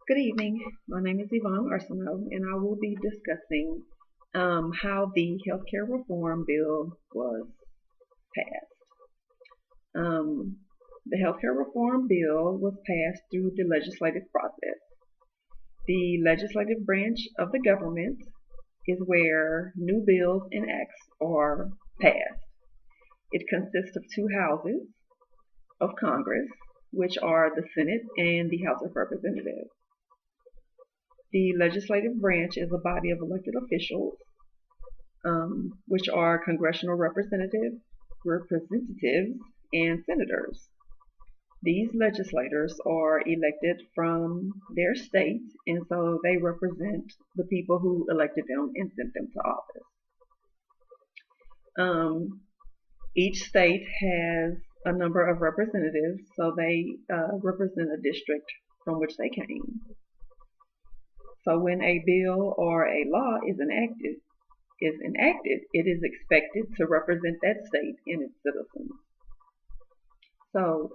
Good evening. My name is Yvonne Arsenault, and I will be discussing how the healthcare reform bill was passed. Um, the healthcare reform bill was passed through the legislative process. The legislative branch of the government is where new bills and acts are passed. It consists of two houses of Congress, which are the Senate and the House of Representatives. The legislative branch is a body of elected officials, which are congressional representatives, and senators. These legislators are elected from their state, and so they represent the people who elected them and sent them to office. Um, each state has a number of representatives, so they represent a district from which they came. So when a bill or a law is enacted, it is expected to represent that state and its citizens. So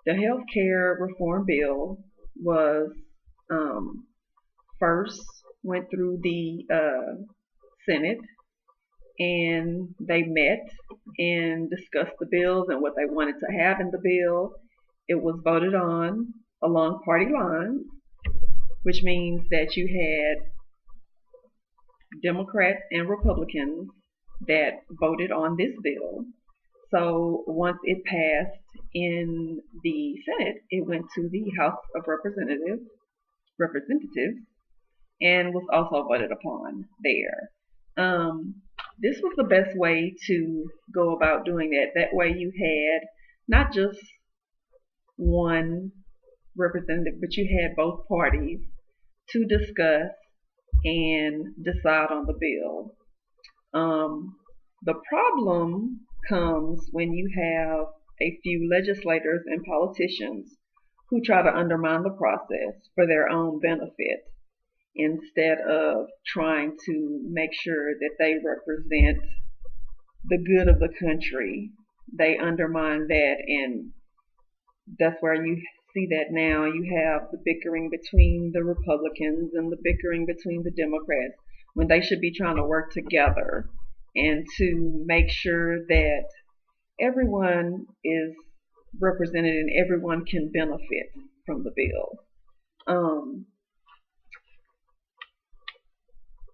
the health care reform bill was um, first went through the Senate, and they met and discussed the bills and what they wanted to have in the bill. It was voted on along party lines, which means that you had Democrats and Republicans that voted on this bill. So once it passed in the Senate, it went to the House of Representatives, and was also voted upon there. Um, this was the best way to go about doing that. That way, you had not just one representative, but you had both parties to discuss and decide on the bill. Um, the problem comes when you have a few legislators and politicians who try to undermine the process for their own benefit instead of trying to make sure that they represent the good of the country. They undermine that, and that's where you see that now. You have the bickering between the Republicans and the bickering between the Democrats when they should be trying to work together and to make sure that everyone is represented and everyone can benefit from the bill. Um,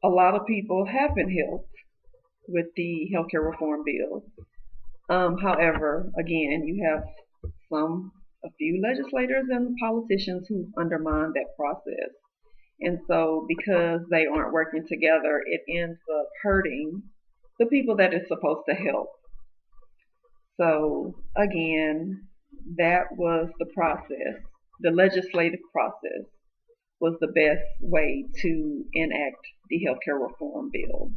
a lot of people have been helped with the healthcare reform bill. However, again, you have a few legislators and politicians who undermine that process. And so, because they aren't working together, it ends up hurting the people that it's supposed to help. So, again, that was the process. The legislative process was the best way to enact the healthcare reform bill.